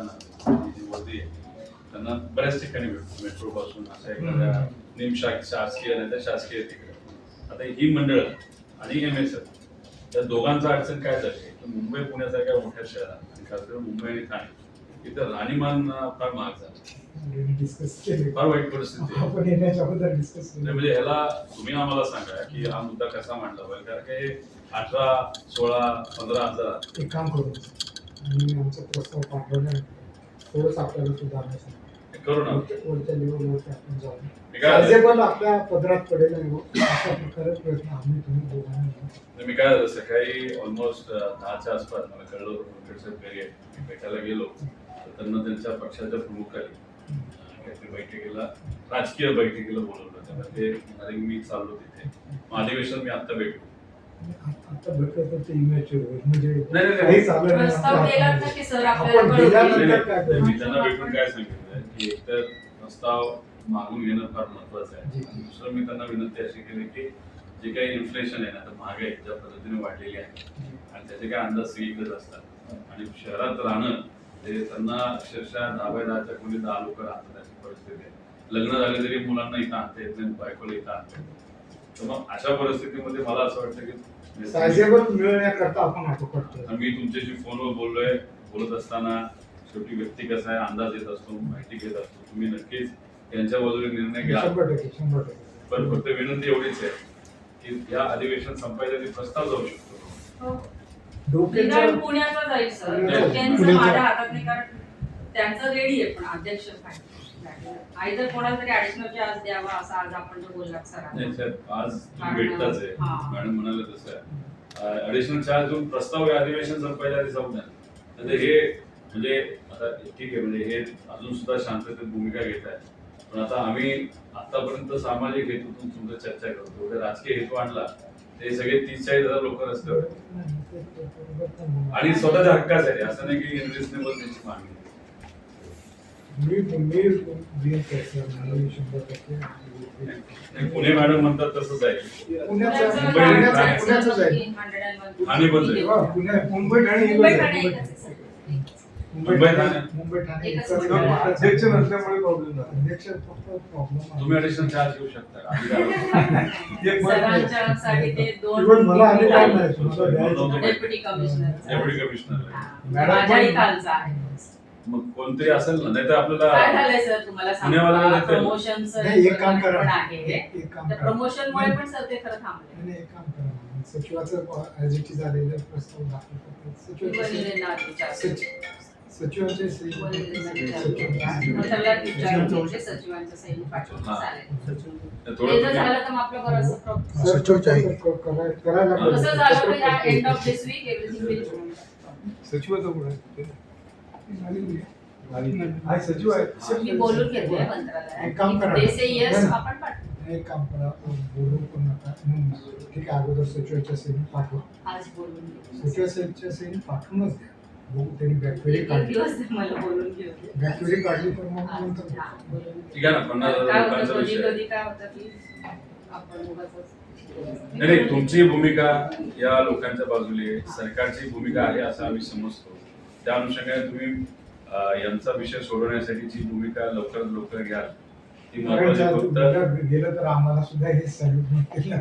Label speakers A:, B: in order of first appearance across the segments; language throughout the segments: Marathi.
A: लोकांना जी वर्दी आहे त्यांना बऱ्याच ठिकाणी भेटतो, मेट्रो पासून अशा एखाद्या शासकीय नाही तर शासकीय तिकडे. आता ही मंडळ आणि MSF या दोघांचं अडचण काय झाली की मुंबई पुण्यासारख्या मोठ्या शहरात आणि खास करून मुंबई आणि ठाणे इथं राहणीमान फार महाग झालं,
B: डिस्कस केले,
A: फार वाईट परिस्थिती आहे.
B: आपण येण्याच्या अगोदर डिस्कस केले.
A: म्हणजे ह्याला तुम्ही आम्हाला सांगा की हा मुद्दा कसा मांडला पाहिजे, कारण काही 18, 16, 15,000
B: एक काम करू आणि आमचा प्रस्ताव पाठवला थोडंच आपल्याला सुधारण्यासाठी
A: करू ना.
B: वरच्या लेवलवरती आपण जाऊ.
A: मी काय
B: सायझेबल आपल्या पदरात पडेल आहे अशा प्रकारे प्रयत्न आम्ही तुम्ही दोघांनी.
A: मी काय झालं सकाळी ऑलमोस्ट 10च्या आसपास मला कळलं होतं घरी आहे, भेटायला गेलो तर त्यांना त्यांच्या पक्षाच्या प्रमुखांनी काहीतरी बैठकीला राजकीय बैठकीला बोलवलं. त्यामध्ये म्हणाले मी चाललो तिथे, मग अधिवेशन मी आता भेटलो.
B: आता भेटलं तर ते इमॅच्युअर होईल म्हणजे
A: नाही.
B: काही चाललं नाही.
C: प्रस्ताव केला तर की सर
B: आपण
C: आपल्याला
B: गेल्यानंतर काय करू?
A: मी त्यांना भेटून काय सांगितलं की एकतर प्रस्ताव मागून घेणं फार महत्वाचं आहे, आणि दुसरं मी त्यांना विनंती अशी केली की जे काही इन्फ्लेशन आहे ना, तर महागाई ज्या पद्धतीने वाढलेली आहे आणि त्याचे काही अंदाज सगळीकडेच असतात आणि शहरात राहणं ते त्यांना अक्षरशः 10/10च्या खोली 10 लोक राहतात अशी परिस्थिती आहे. लग्न झाले तरी मुलांना इथं आणता येत नाही, बायकोला इथं आणता येत नाही. तर मग अशा परिस्थितीमध्ये मला असं वाटतं की
B: सायझेबल मिळण्याकरता आपण आटोपट करतो.
A: मी तुमच्याशी फोनवर बोलत असताना शेवटी व्यक्ती कसा आहे अंदाज येत असतो, माहिती घेत असतो. तुम्ही नक्कीच यांच्या बाजूने निर्णय घ्या.
B: 100%.
A: पण फक्त विनंती एवढीच आहे की या अधिवेशन संपायच्या आधी प्रस्ताव जाऊ शकतो.
C: हो.
B: डोक्याचं
C: निदान पुण्याचा जाईल सर,
A: पुण्याचं.
C: त्यांचं माझ्या हातात नाही, कारण त्यांचं रेडी आहे पण अध्यक्ष आयदर कोणाला तरी ऍडिशनल चार्ज द्यावा असं आज आपण जो बोललात सर.
A: नाही साहेब, आज तुम्ही भेटताच आहे,
C: हां.
A: मॅडम म्हणाले तसं आहे. ॲडिशनल चार्ज देऊन प्रस्ताव हे अधिवेशन संपायच्या आधी जाऊ नये. तर हे म्हणजे आता ठीक आहे, म्हणजे हे अजून सुद्धा शांततेत भूमिका घेत आहे. पण आता आम्ही आतापर्यंत सामाजिक हेतूतून तुमचं चर्चा करतो, एवढे राजकीय हेतू आणला ते सगळे 30-40,000 लोक रस्त्यावर आणि स्वतःच्या हक्काच आहे, असं नाही की इनरिजनेबल त्यांची मागणी. आणि पुणे मॅडम म्हणतात तसंच आहे.
B: पुण्याचं
A: मुंबई
B: पुण्याचंच आहे.
A: ठाणे पण आहे.
B: मुंबई ठाणे
C: मुंबई
B: एकच
C: ठाणे
B: आहे.
C: एकच आहे, सर.
B: मुंबई ठाणे
C: एकच
B: एकच
C: आहे.
B: आहे.
D: अध्यक्ष नसल्यामुळे प्रॉब्लेम झाला.
B: अध्यक्ष फक्त प्रॉब्लेम
A: तुम्ही ॲडिशनल चार्ज घेऊ शकता का?
C: सरांच्या साठी ते
B: इव्हन मला आले काय
C: दोन
B: नाही तुम्हाला द्यायचं.
C: Deputy commissioner
A: deputy commissioner
B: madam
C: माझ्याही खालचा आहे.
A: मग कोणतरी असेल ना, नाही तर
C: काय
A: आपल्याला
C: झालंय सर तुम्हाला
A: पुण्यावाल्याला
C: सांगू
A: देता येईल.
C: प्रमोशनचं
B: नाही, एक काम करा.
C: पण आहे.
B: एक काम
C: त्या
B: करा.
C: प्रमोशनमुळे पण सर ते खरं थांबले.
B: नाही, एक काम करा. सचिवाचं ऍज इट इज आलेलं प्रस्ताव दाखल करतात. सचिवाचे सही.
C: मग त्याला विचारून घ्यायचे, सचिवांच्या सही पाठवून
A: हां.
C: चालेल.
A: थोडं
C: ते जर
A: तुम्ही-
C: झालं तर मग आपलं बरंचसं
B: सर,
D: सचिवचे आहे.
B: करायला
C: कसं झालं तर या end of this week everything will
D: सचिवाचं कोण आहे?
B: आहे सचिव आहे.
C: मी बोलून घेतोय
B: एक काम करा.
C: मंत्रालयात. ते से येस
B: नाही.
C: आपण पाठवू.
B: एक काम करा, बोलू पण नका. ठीक आहे, अगोदर सचिवाच्या सहीने पाठवा.
C: आज बोलून घेऊ.
B: सचिवाच्या सहीने पाठवूनच द्या. बघू त्यांनी बॅक्टेरी
C: एक
B: काढली.
C: दिवस मला बोलून घेऊ.
B: बॅक्टेरी काढली तर मग नंतर
C: हा, बोलून
A: ठीक आहे ना, 50,000
C: काय
A: लोकांचा
C: होतं
A: विषय
C: कधी
A: आहे.
C: कधी काय होतं की आपण उगाचच-
A: नाही, तुमची भूमिका या लोकांच्या बाजूने सरकारची भूमिका आहे असं आम्ही समजतो. त्या अनुषंगाने तुम्ही यांचा विषय सोडवण्यासाठी जी भूमिका लवकरात लवकर घ्याल ती महत्वाची. फक्त
B: गेलं तर आम्हाला सुद्धा हे सॅल्यूट मिळतील.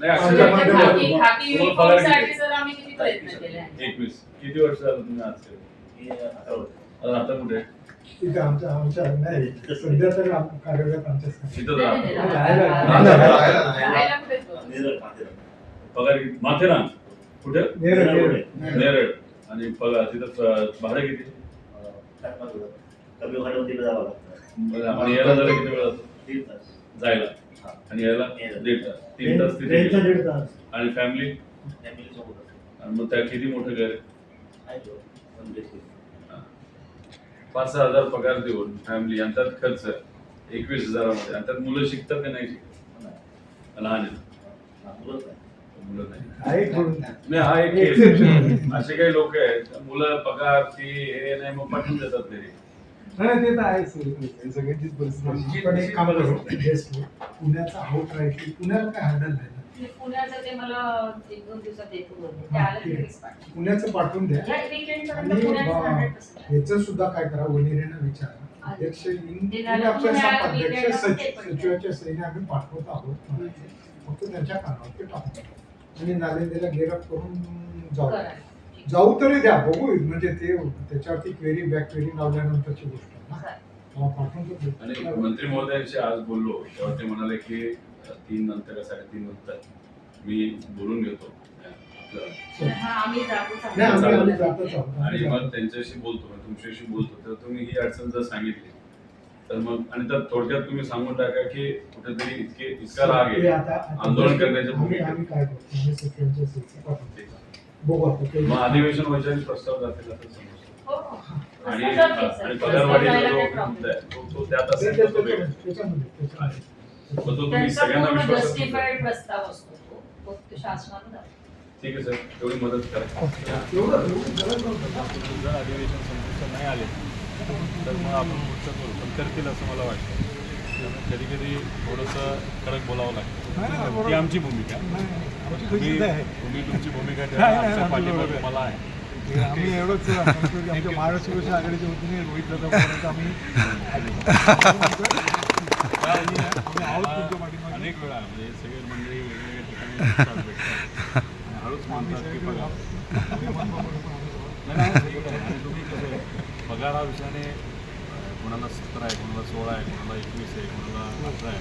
A: नाही, अक्षरशः
B: खाकी-
A: तुम्हाला
C: खाकी
A: पगार
C: युनिफॉर्मसाठी
A: किती?
C: सर आम्ही किती प्रयत्न केले आहे.
A: 21 किती वर्ष झालं तुम्ही आज केलं? आता कुठे
B: तिथं आमच्या नाही सध्या तर कार्यरत आमच्या
A: इथं
C: नाही,
A: राहतो.
C: नाही,
B: राहायला.
C: राहायला कुठेच होतं.
A: पगार किती? माथेरान कुठे?
B: नेरळ.
A: नेरळ. आणि पगार तिथं भाडं किती? आणि यायला जरा किती वेळ जातो जायला आणि यायला 1.5 तास 3 तास तिथे
B: ट्रेनचा
A: गेले.
B: 1.5 तास.
A: आणि फॅमिली आणि मग त्या किती मोठं घर आहे? 5-6 हजार पगार देऊन फॅमिली यांच्यात खर्च 21,000 आणि त्यात मुलं शिकतात का नाही शिकत? लहान आहेत मुलं नाही.
B: आहे थोडं.
A: नाही, हा एक case. असे काही लोक आहेत मुलं पगार फी हे नाही मग पाठवून देतात घरी.
D: नाही ते तर आहेच सगळ्यांचीच परिस्थिती.
B: पण एक काम करू बेस्ट पुण्याचा आउट राईट पुण्याला काय हँडल नाही.
C: पुण्याचं ते मला 1-2 दिवसात येतो बोलले. ते आलं की लगेच पाठवा.
B: पुण्याचं पाठवून द्या
C: या weekend पर्यंत
B: आणि
C: पुण्याचं 100%
B: याचं सुद्धा काय करा वनिरेंना विचारा अध्यक्ष
C: ते झालं पुण्याला
B: अध्यक्ष
C: weekend ते पण
B: सचिवाच्या सहीने आम्ही पाठवत आहोत म्हणायचे. फक्त त्यांच्या कानावर ते टाकून आणि नालेंदेला गेरअप करून जाऊ
C: करा.
B: जाऊ तरी द्या बघू म्हणजे ते त्याच्यावरती क्वेरी बॅक क्वेरी लावल्यानंतरची गोष्ट आहे ना तेव्हा पाठवून तर
A: आणि
B: देऊ.
A: मंत्री महोदयांशी आज बोललो तेव्हा ते म्हणाले की 3 नंतर 3:30 नंतर मी बोलून घेतो आपलं.
C: हा, आम्ही जातोच आहोत.
B: नाही, आम्ही जातच आहोत.
A: आणि मग त्यांच्याशी बोलतो तुमच्याशी बोलतो तर तुम्ही ही अडचण जर सांगितली तर मग आणि तर थोडक्यात तुम्ही सांगून टाका की कुठेतरी इतका राग
B: ते
A: आहे
B: आता
A: आंदोलन करण्याच्या
B: आम्ही
A: भूमिकेत.
B: आम्ही काय करतो आम्ही सचिवांच्या सहीचं पाठवतो. बघू आता ते.
A: मग अधिवेशन व्हायच्या आधी प्रस्ताव जातील असं समजतो
C: हो, हो.
A: आणि
C: प्रस्ताव जातील, सर.
A: आणि
C: प्रस्ताव
A: पगारवाढीचा
C: जायला
A: जो
C: काही problem
A: मुद्दा आहे तो त्यात
B: ते-
A: असेल
B: ते-
A: तर तो वेगळा.
B: त्याच्यामध्ये
A: मग तो तुम्ही
C: त्यांचा
A: सगळ्यांना
C: पूर्ण
A: विश्वासात घेऊन
C: जस्टिफाईड
A: जा.
C: प्रस्ताव असतो तो. फक्त शासनानं द्यावा.
A: ठीक आहे सर तेवढी मदत करा
B: एवढं गरज नव्हतं.
E: जर अधिवेशन संपुष्टात नाही आले तर मग आपण पुढचं करू पण करतील असं मला वाटतं त्यामुळे कधी कधी थोडंसं कडक बोलावं लागतं ती आमची भूमिका तुम्ही तुमची भूमिका ठेवा आमच्या पाठीमागे तुम्हाला आहे
D: आम्ही एवढंच सांगतो की आमच्या महाराष्ट्र विकास आघाडीच्या वतीने रोहित दादापर्यंत आम्ही आहोत तुमच्या पाठीमागे.
E: अनेक वेळा म्हणजे हे सगळे मंडळी वेगवेगळ्या ठिकाणी दिसतात, भेटतात. आणि हळूच म्हणतात की पगार आणि तुम्ही कसं आहे, पगार हा विषयाने कोणाला 17 आहे कोणाला 16 आहे कोणाला 21 आहे कोणाला 18 आहे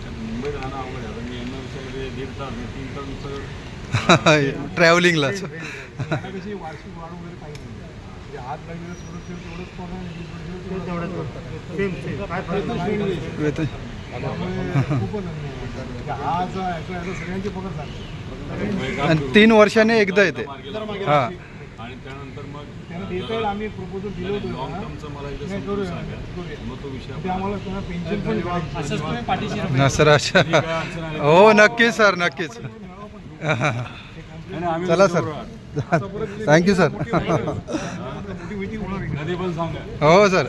E: तर मुंबईत राहणं अवघड आहे आता मी यांना विचारले 1.5 तास 3 तास नुसतं
F: ट्रॅव्हलिंगला
D: आता कशी वार्षिक वाढ वगैरे काही नाही म्हणजे आज लागलेलं सुरक्षित तेवढंच पगार त्यामुळे खूपच अन्याय. हा जो आहे तो याचा सगळ्यांचे पगार झाले
F: आणि 3 वर्षाने एकदा येते हा
E: आणि त्यानंतर मग
D: त्यांना देता येईल आम्ही प्रपोजल दिलं होतं
E: लॉंग
D: ना.
E: टर्मचं मला एकदा
D: नाही,
E: समजून
D: करूया,
E: सांगा
D: करूया.
E: मग तो विषय
D: ते आम्हाला त्यांना पेन्शन पण द्यावं.
F: ना सर अशा हो नक्कीच सर नक्कीच चला सर थँक्यू सर
D: मोठी मीटिंग होणार आहे.
E: कधी पण सांगा
F: हो सर